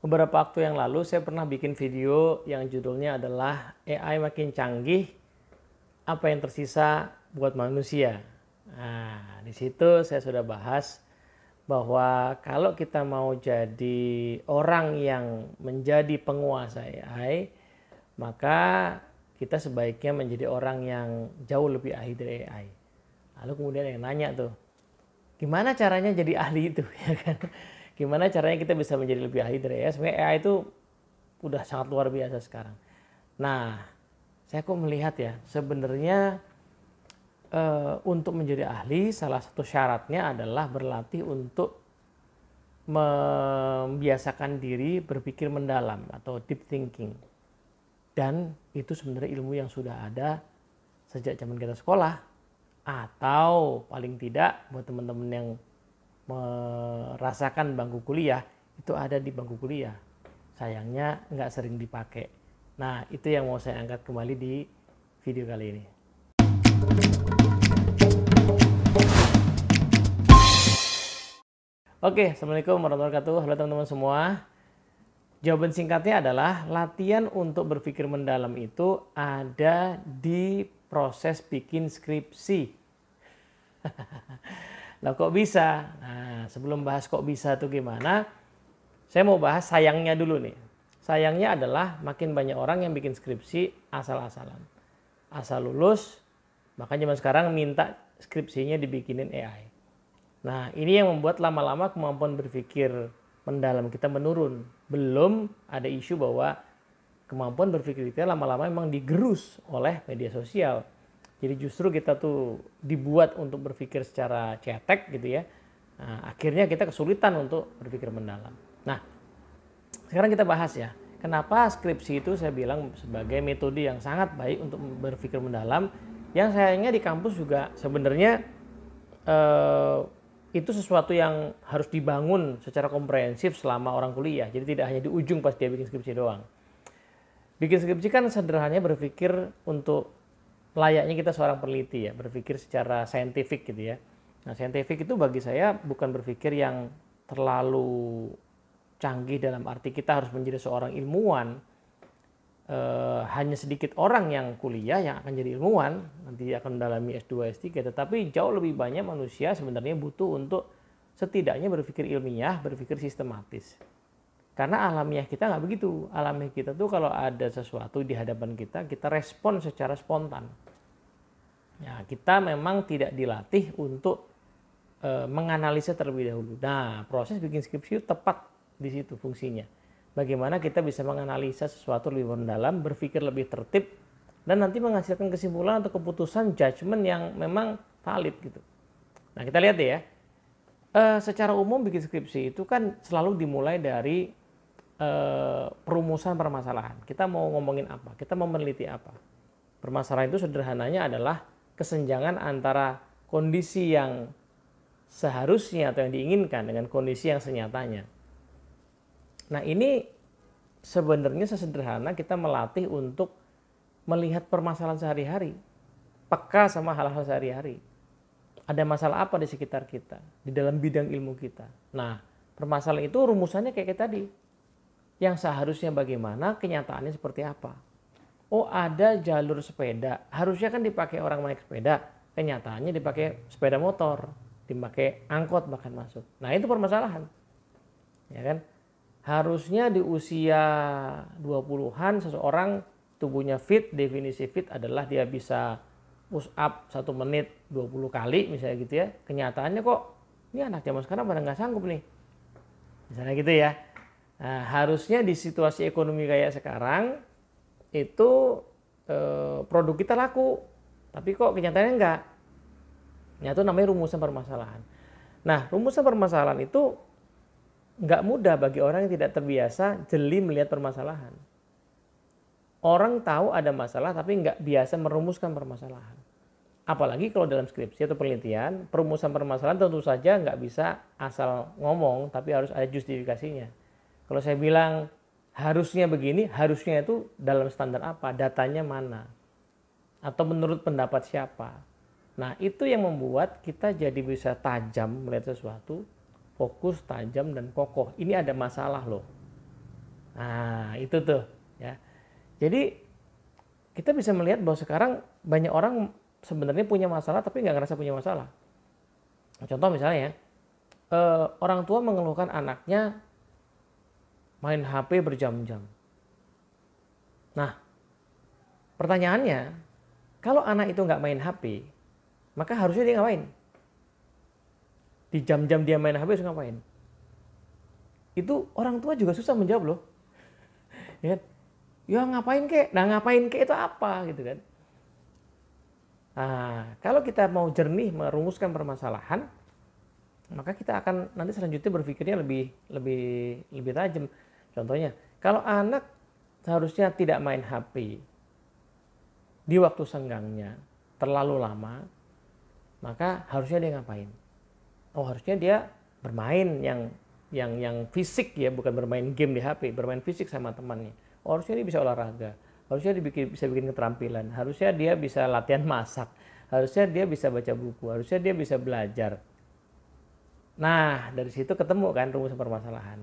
Beberapa waktu yang lalu saya pernah bikin video yang judulnya adalah AI makin canggih, apa yang tersisa buat manusia. Nah, di situ saya sudah bahas bahwa kalau kita mau jadi orang yang menjadi penguasa AI, maka kita sebaiknya menjadi orang yang jauh lebih ahli dari AI. Lalu kemudian yang nanya tuh, gimana caranya jadi ahli itu? Ya kan? Gimana caranya kita bisa menjadi lebih ahli dari AI? Sebenarnya AI itu udah sangat luar biasa sekarang. Nah, saya kok melihat ya, sebenarnya untuk menjadi ahli, salah satu syaratnya adalah berlatih untuk membiasakan diri berpikir mendalam atau deep thinking. Dan itu sebenarnya ilmu yang sudah ada sejak zaman kita sekolah, atau paling tidak buat teman-teman yang merasakan bangku kuliah, itu ada di bangku kuliah. Sayangnya nggak sering dipakai. Nah, itu yang mau saya angkat kembali di video kali ini. Oke, Assalamualaikum warahmatullahi wabarakatuh. Halo teman-teman semua. Jawaban singkatnya adalah latihan untuk berpikir mendalam itu ada di proses bikin skripsi. Lah kok bisa? Nah, sebelum bahas kok bisa tuh gimana, saya mau bahas sayangnya dulu nih. Sayangnya adalah makin banyak orang yang bikin skripsi asal-asalan. Asal lulus, makanya zaman sekarang minta skripsinya dibikinin AI. Nah, ini yang membuat lama-lama kemampuan berpikir mendalam kita menurun. Belum ada isu bahwa kemampuan berpikir kita lama-lama memang digerus oleh media sosial. Jadi justru kita tuh dibuat untuk berpikir secara cetek gitu ya. Nah, akhirnya kita kesulitan untuk berpikir mendalam. Nah, sekarang kita bahas ya. Kenapa skripsi itu saya bilang sebagai metode yang sangat baik untuk berpikir mendalam. Yang sayangnya di kampus juga sebenarnya itu sesuatu yang harus dibangun secara komprehensif selama orang kuliah. Jadi tidak hanya di ujung pas dia bikin skripsi doang. Bikin skripsi kan sederhananya berpikir untuk layaknya kita seorang peneliti ya, berpikir secara saintifik gitu ya. Nah, saintifik itu bagi saya bukan berpikir yang terlalu canggih dalam arti kita harus menjadi seorang ilmuwan. Hanya sedikit orang yang kuliah yang akan jadi ilmuwan, nanti akan mendalami S2, S3, tetapi jauh lebih banyak manusia sebenarnya butuh untuk setidaknya berpikir ilmiah, berpikir sistematis. Karena alamiah kita nggak begitu. Alamiah kita tuh kalau ada sesuatu di hadapan kita, kita respon secara spontan. Ya, kita memang tidak dilatih untuk menganalisa terlebih dahulu. Nah, proses bikin skripsi itu tepat di situ fungsinya. Bagaimana kita bisa menganalisa sesuatu lebih mendalam, berpikir lebih tertib, dan nanti menghasilkan kesimpulan atau keputusan judgement yang memang valid gitu. Nah, kita lihat ya. Secara umum bikin skripsi itu kan selalu dimulai dari perumusan permasalahan. Kita mau ngomongin apa? Kita mau meneliti apa? Permasalahan itu sederhananya adalah kesenjangan antara kondisi yang seharusnya atau yang diinginkan dengan kondisi yang senyatanya. Nah, ini sebenarnya sesederhana kita melatih untuk melihat permasalahan sehari-hari, peka sama hal-hal sehari-hari. Ada masalah apa di sekitar kita, di dalam bidang ilmu kita. Nah, permasalahan itu rumusannya kayak tadi. Yang seharusnya bagaimana, kenyataannya seperti apa. Oh, ada jalur sepeda, harusnya kan dipakai orang naik sepeda, kenyataannya dipakai sepeda motor, dipakai angkot bahkan masuk. Nah, itu permasalahan. Ya kan? Harusnya di usia 20-an seseorang tubuhnya fit, definisi fit adalah dia bisa push up 1 menit 20 kali misalnya gitu ya. Kenyataannya kok ini anak zaman sekarang pada nggak sanggup nih. Misalnya gitu ya. Nah, harusnya di situasi ekonomi kayak sekarang itu produk kita laku. Tapi kok kenyataannya enggak. Nah, itu namanya rumusan permasalahan. Nah, rumusan permasalahan itu nggak mudah bagi orang yang tidak terbiasa jeli melihat permasalahan. Orang tahu ada masalah tapi nggak biasa merumuskan permasalahan. Apalagi kalau dalam skripsi atau penelitian, perumusan permasalahan tentu saja nggak bisa asal ngomong, tapi harus ada justifikasinya. Kalau saya bilang harusnya begini, harusnya itu dalam standar apa, datanya mana, atau menurut pendapat siapa. Nah, itu yang membuat kita jadi bisa tajam melihat sesuatu, fokus, tajam, dan kokoh. Ini ada masalah loh. Nah, itu tuh ya. Jadi kita bisa melihat bahwa sekarang banyak orang sebenarnya punya masalah tapi nggak ngerasa punya masalah. Contoh misalnya ya, orang tua mengeluhkan anaknya main HP berjam-jam. Nah, pertanyaannya, kalau anak itu nggak main HP, maka harusnya dia ngapain? Di jam-jam dia main HP harus ngapain? Itu orang tua juga susah menjawab loh. Ya, ya ngapain kek? Nah ngapain kek itu apa gitu kan? Nah, kalau kita mau jernih merumuskan permasalahan, maka kita akan nanti selanjutnya berpikirnya lebih tajam. Contohnya, kalau anak seharusnya tidak main HP di waktu senggangnya terlalu lama, maka harusnya dia ngapain? Oh, harusnya dia bermain yang fisik ya, bukan bermain game di HP, bermain fisik sama temannya. Oh, harusnya dia bisa olahraga, harusnya dia bisa bikin keterampilan, harusnya dia bisa latihan masak, harusnya dia bisa baca buku, harusnya dia bisa belajar. Nah, dari situ ketemu kan rumus permasalahan.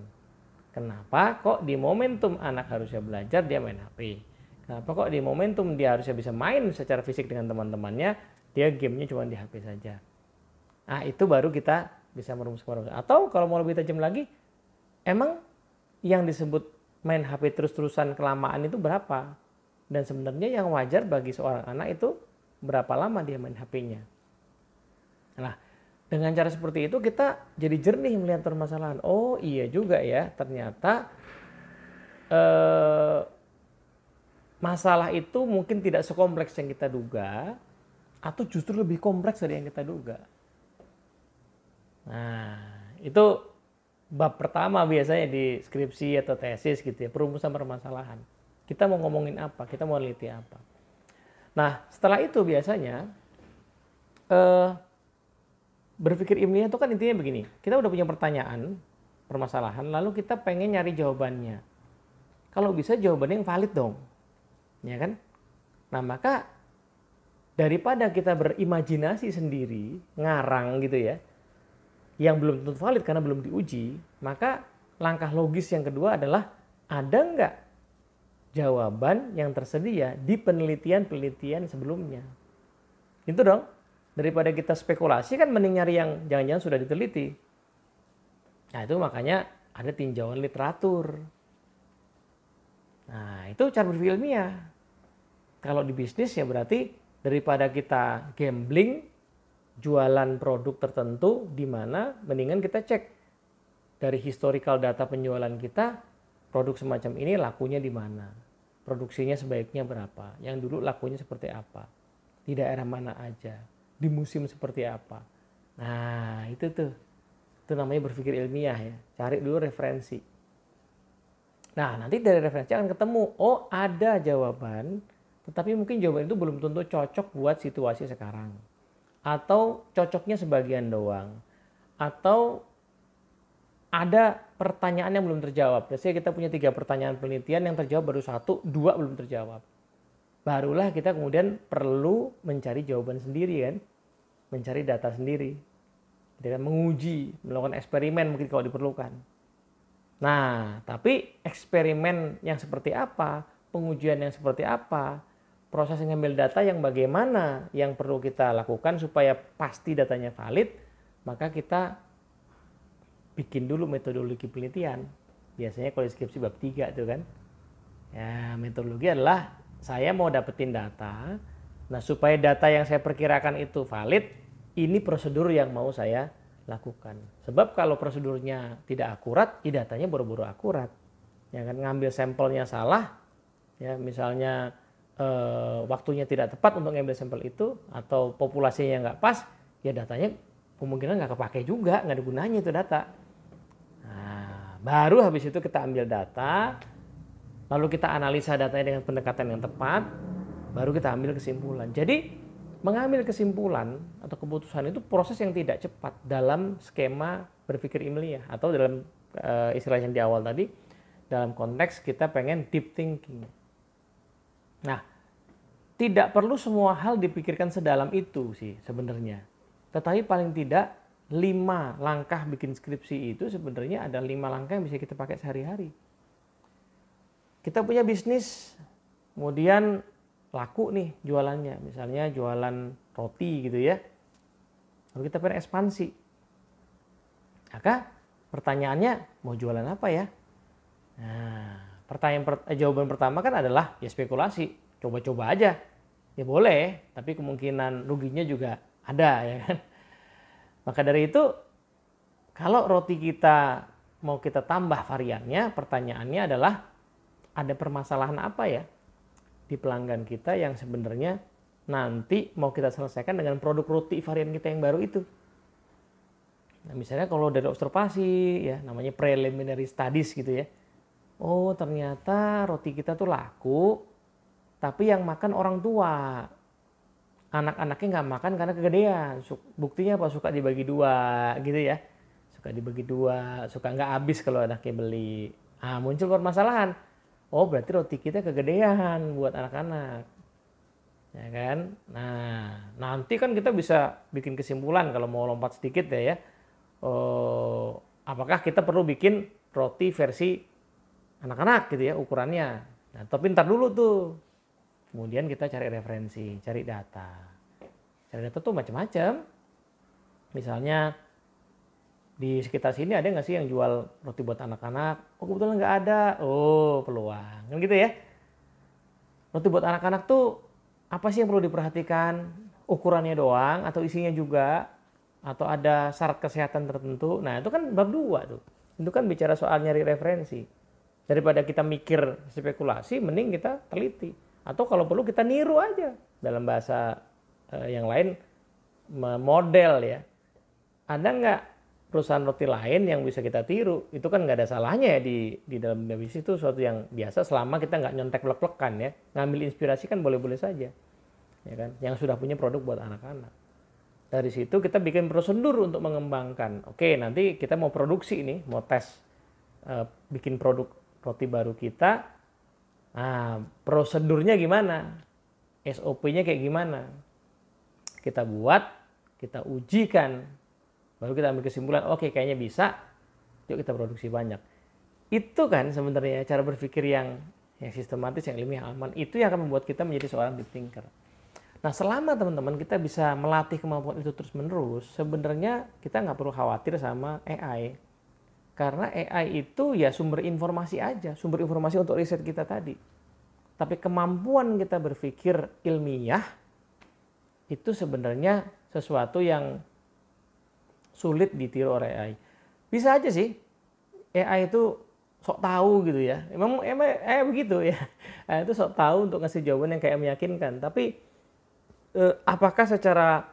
Kenapa kok di momentum anak harusnya belajar dia main HP? Kenapa kok di momentum dia harusnya bisa main secara fisik dengan teman-temannya, dia gamenya cuma di HP saja? Nah, itu baru kita bisa merumuskan. Atau kalau mau lebih tajam lagi, emang yang disebut main HP terus-terusan kelamaan itu berapa? Dan sebenarnya yang wajar bagi seorang anak itu berapa lama dia main HP-nya? Nah, dengan cara seperti itu kita jadi jernih melihat permasalahan. Oh iya juga ya, ternyata masalah itu mungkin tidak sekompleks yang kita duga, atau justru lebih kompleks dari yang kita duga. Nah, itu bab pertama biasanya di skripsi atau tesis gitu ya, perumusan permasalahan. Kita mau ngomongin apa, kita mau neliti apa. Nah, setelah itu biasanya berpikir ilmiah itu kan intinya begini, kita udah punya pertanyaan, permasalahan, lalu kita pengen nyari jawabannya. Kalau bisa jawabannya yang valid dong, ya kan? Nah, maka daripada kita berimajinasi sendiri, ngarang gitu ya, yang belum tentu valid karena belum diuji, maka langkah logis yang kedua adalah ada nggak jawaban yang tersedia di penelitian-penelitian sebelumnya. Itu dong. Daripada kita spekulasi kan mending nyari yang jangan-jangan sudah diteliti. Nah, itu makanya ada tinjauan literatur. Nah, itu cara berpikir ilmiah. Kalau di bisnis ya berarti daripada kita gambling jualan produk tertentu, di mana mendingan kita cek dari historical data penjualan kita, produk semacam ini lakunya di mana, produksinya sebaiknya berapa, yang dulu lakunya seperti apa, di daerah mana aja, di musim seperti apa. Nah, itu namanya berpikir ilmiah ya, cari dulu referensi. Nah, nanti dari referensi akan ketemu, oh ada jawaban, tetapi mungkin jawaban itu belum tentu cocok buat situasi sekarang. Atau cocoknya sebagian doang. Atau ada pertanyaan yang belum terjawab. Biasanya kita punya 3 pertanyaan penelitian, yang terjawab baru 1, 2 belum terjawab. Barulah kita kemudian perlu mencari jawaban sendiri kan. Mencari data sendiri. Kita menguji, melakukan eksperimen mungkin kalau diperlukan. Nah, tapi eksperimen yang seperti apa, pengujian yang seperti apa, proses mengambil data yang bagaimana yang perlu kita lakukan supaya pasti datanya valid, maka kita bikin dulu metodologi penelitian. Biasanya kalau deskripsi bab 3 tuh kan. Ya, metodologi adalah saya mau dapetin data. Nah, supaya data yang saya perkirakan itu valid, ini prosedur yang mau saya lakukan. Sebab kalau prosedurnya tidak akurat, ya datanya boro-boro akurat. Ya kan, ngambil sampelnya salah, ya misalnya waktunya tidak tepat untuk ngambil sampel itu, atau populasinya nggak pas, ya datanya kemungkinan nggak kepake juga, nggak ada gunanya itu data. Nah, baru habis itu kita ambil data, lalu kita analisa datanya dengan pendekatan yang tepat, baru kita ambil kesimpulan. Jadi mengambil kesimpulan atau keputusan itu proses yang tidak cepat dalam skema berpikir ilmiah, atau dalam istilah yang di awal tadi, dalam konteks kita pengen deep thinking. Nah, tidak perlu semua hal dipikirkan sedalam itu sih sebenarnya. Tetapi paling tidak 5 langkah bikin skripsi itu sebenarnya ada 5 langkah yang bisa kita pakai sehari-hari. kita punya bisnis, kemudian laku nih jualannya, misalnya jualan roti gitu ya. Lalu kita pengen ekspansi. Maka pertanyaannya mau jualan apa ya? Nah, jawaban pertama kan adalah ya spekulasi, coba-coba aja. Ya boleh, tapi kemungkinan ruginya juga ada ya kan. Maka dari itu kalau roti kita mau kita tambah variannya, pertanyaannya adalah ada permasalahan apa ya di pelanggan kita yang sebenarnya nanti mau kita selesaikan dengan produk roti varian kita yang baru itu. Nah, misalnya kalau dari observasi ya namanya preliminary studies gitu ya. Oh, ternyata roti kita tuh laku tapi yang makan orang tua. Anak-anaknya nggak makan karena kegedean. Buktinya apa? Suka dibagi dua gitu ya. Suka dibagi dua, suka nggak habis kalau anaknya beli. Ah, muncul permasalahan. Oh, berarti roti kita kegedean buat anak-anak. Ya kan? Nah, nanti kan kita bisa bikin kesimpulan kalau mau lompat sedikit ya. Oh, apakah kita perlu bikin roti versi anak-anak gitu ya ukurannya. Nah, tapi ntar dulu tuh. Kemudian kita cari referensi, cari data. Cari data tuh macam-macam. Misalnya di sekitar sini ada nggak sih yang jual roti buat anak-anak? Oh, kebetulan nggak ada. Oh, peluang. Kan gitu ya. Roti buat anak-anak tuh apa sih yang perlu diperhatikan? Ukurannya doang atau isinya juga? Atau ada syarat kesehatan tertentu? Nah, itu kan bab 2 tuh. Itu kan bicara soal nyari referensi. Daripada kita mikir spekulasi, mending kita teliti. Atau kalau perlu kita niru aja. Dalam bahasa yang lain, model ya. Ada nggak perusahaan roti lain yang bisa kita tiru? Itu kan nggak ada salahnya ya di dalam bisnis, itu suatu yang biasa selama kita nggak nyontek plek-plekan ya. Ngambil inspirasi kan boleh-boleh saja. Ya kan? Yang sudah punya produk buat anak-anak. Dari situ kita bikin prosedur untuk mengembangkan. Oke, nanti kita mau produksi ini, mau tes bikin produk roti baru kita. Nah, prosedurnya gimana? SOP-nya kayak gimana? Kita buat, kita ujikan, baru kita ambil kesimpulan, oke kayaknya bisa, yuk kita produksi banyak. Itu kan sebenarnya cara berpikir yang sistematis, yang ilmiah, aman. Itu yang akan membuat kita menjadi seorang deep thinker. Nah, selama teman-teman kita bisa melatih kemampuan itu terus-menerus, sebenarnya kita nggak perlu khawatir sama AI. Karena AI itu ya sumber informasi aja, sumber informasi untuk riset kita tadi. Tapi kemampuan kita berpikir ilmiah itu sebenarnya sesuatu yang sulit ditiru oleh AI. Bisa aja sih AI itu sok tahu gitu ya. Emang begitu ya. AI itu sok tahu untuk ngasih jawaban yang kayak meyakinkan. Tapi apakah secara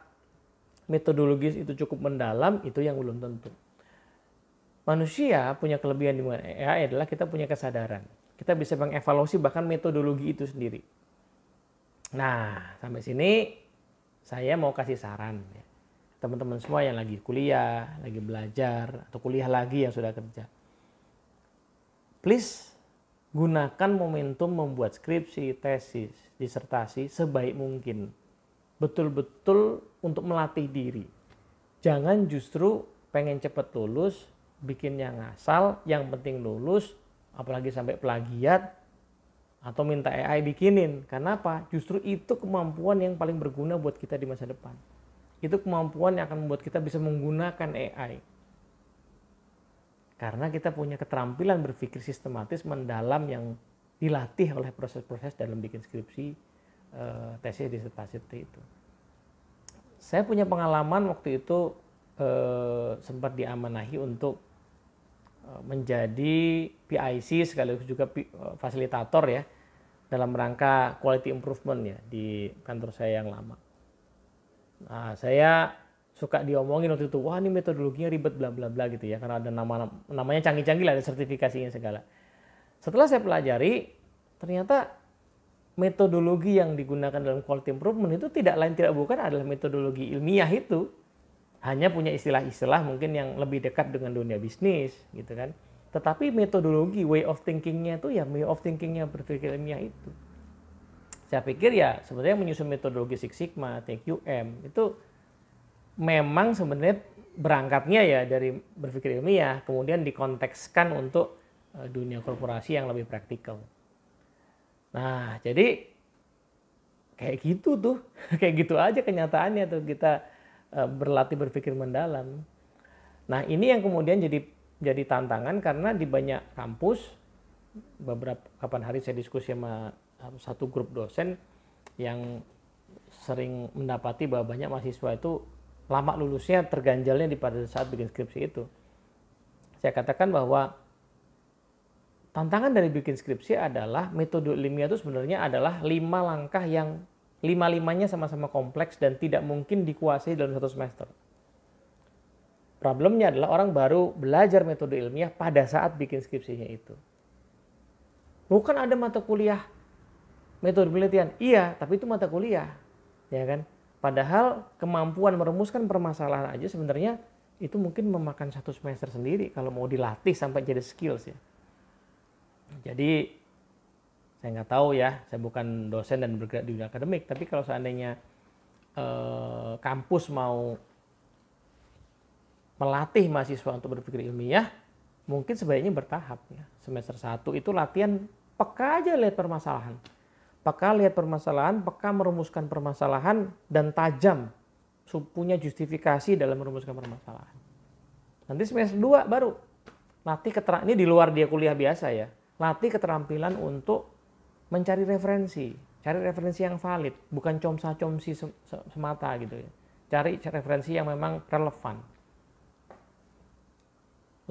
metodologis itu cukup mendalam, itu yang belum tentu. Manusia punya kelebihan di AI adalah kita punya kesadaran. Kita bisa mengevaluasi bahkan metodologi itu sendiri. Nah, sampai sini saya mau kasih saran ya. Teman-teman semua yang lagi kuliah, lagi belajar, atau kuliah lagi yang sudah kerja. Please gunakan momentum membuat skripsi, tesis, disertasi sebaik mungkin. Betul-betul untuk melatih diri. Jangan justru pengen cepat lulus, bikinnya ngasal, yang penting lulus, apalagi sampai plagiat, atau minta AI bikinin. Karena apa? Justru itu kemampuan yang paling berguna buat kita di masa depan. Itu kemampuan yang akan membuat kita bisa menggunakan AI. Karena kita punya keterampilan berpikir sistematis mendalam yang dilatih oleh proses-proses dalam bikin skripsi, tesis, disertasi itu. Saya punya pengalaman waktu itu sempat diamanahi untuk menjadi PIC sekaligus juga fasilitator ya dalam rangka quality improvement ya di kantor saya yang lama. Nah, saya suka diomongin waktu itu, wah ini metodologinya ribet bla bla bla gitu ya, karena ada namanya canggih-canggih lah, ada sertifikasinya segala. Setelah saya pelajari, ternyata metodologi yang digunakan dalam quality improvement itu tidak lain tidak bukan adalah metodologi ilmiah itu. Hanya punya istilah-istilah mungkin yang lebih dekat dengan dunia bisnis gitu kan. Tetapi metodologi, way of thinking-nya itu ya way of thinking-nya berpikir ilmiah itu. Saya pikir ya sebenarnya menyusun metodologi Six Sigma, TQM itu memang sebenarnya berangkatnya ya dari berpikir ilmiah, kemudian dikontekskan untuk dunia korporasi yang lebih praktikal. Nah, jadi kayak gitu tuh, kayak gitu aja kenyataannya tuh kita berlatih berpikir mendalam. Nah, ini yang kemudian jadi tantangan karena di banyak kampus, beberapa kapan hari saya diskusi sama satu grup dosen yang sering mendapati bahwa banyak mahasiswa itu lama lulusnya terganjalnya di pada saat bikin skripsi itu. Saya katakan bahwa tantangan dari bikin skripsi adalah metode ilmiah itu sebenarnya adalah 5 langkah yang lima-limanya sama-sama kompleks dan tidak mungkin dikuasai dalam satu semester. Problemnya adalah orang baru belajar metode ilmiah pada saat bikin skripsinya itu. Bukan ada mata kuliah metode penelitian, iya, tapi itu mata kuliah, ya kan? Padahal kemampuan merumuskan permasalahan aja sebenarnya itu mungkin memakan satu semester sendiri kalau mau dilatih sampai jadi skills ya. Jadi saya nggak tahu ya, saya bukan dosen dan bergerak di dunia akademik, tapi kalau seandainya kampus mau melatih mahasiswa untuk berpikir ilmiah, mungkin sebaiknya bertahap ya. Semester 1 itu latihan peka aja lihat permasalahan. Peka lihat permasalahan, peka merumuskan permasalahan dan tajam punya justifikasi dalam merumuskan permasalahan. Nanti semester 2 baru latih keterampilan, ini di luar dia kuliah biasa ya. Latih keterampilan untuk mencari referensi, cari referensi yang valid, bukan comsa-comsi semata gitu ya. Cari referensi yang memang relevan.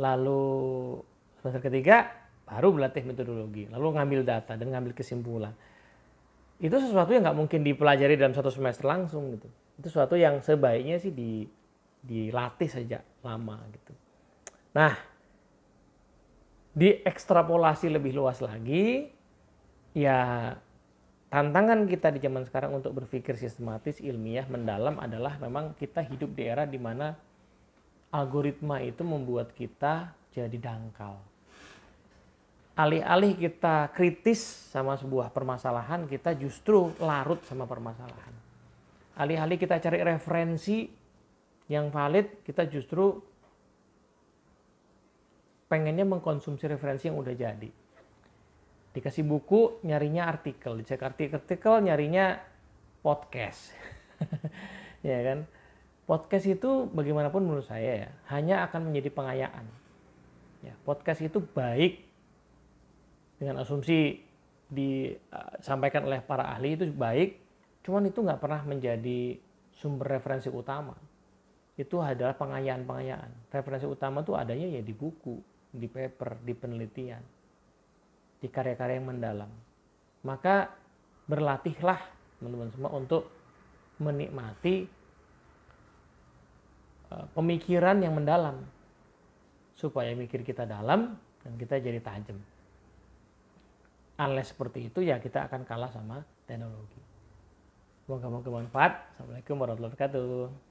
Lalu semester ketiga baru berlatih metodologi, lalu ngambil data dan ngambil kesimpulan. Itu sesuatu yang nggak mungkin dipelajari dalam satu semester langsung gitu. Itu sesuatu yang sebaiknya sih dilatih sejak lama gitu. Nah, diekstrapolasi lebih luas lagi, ya tantangan kita di zaman sekarang untuk berpikir sistematis, ilmiah, mendalam adalah memang kita hidup di era di mana algoritma itu membuat kita jadi dangkal. Alih-alih kita kritis sama sebuah permasalahan, kita justru larut sama permasalahan. Alih-alih kita cari referensi yang valid, kita justru pengennya mengkonsumsi referensi yang udah jadi. Dikasih buku, nyarinya artikel. Dicek artikel, nyarinya podcast. Ya kan? Podcast itu bagaimanapun menurut saya ya, hanya akan menjadi pengayaan. Ya, podcast itu baik dengan asumsi disampaikan oleh para ahli itu baik, cuman itu nggak pernah menjadi sumber referensi utama. Itu adalah pengayaan-pengayaan. Referensi utama itu adanya ya di buku, di paper, di penelitian, di karya-karya yang mendalam. Maka berlatihlah teman-teman semua untuk menikmati pemikiran yang mendalam, supaya mikir kita dalam dan kita jadi tajam. Unless seperti itu ya kita akan kalah sama teknologi. Semoga bermanfaat. Assalamualaikum warahmatullahi wabarakatuh.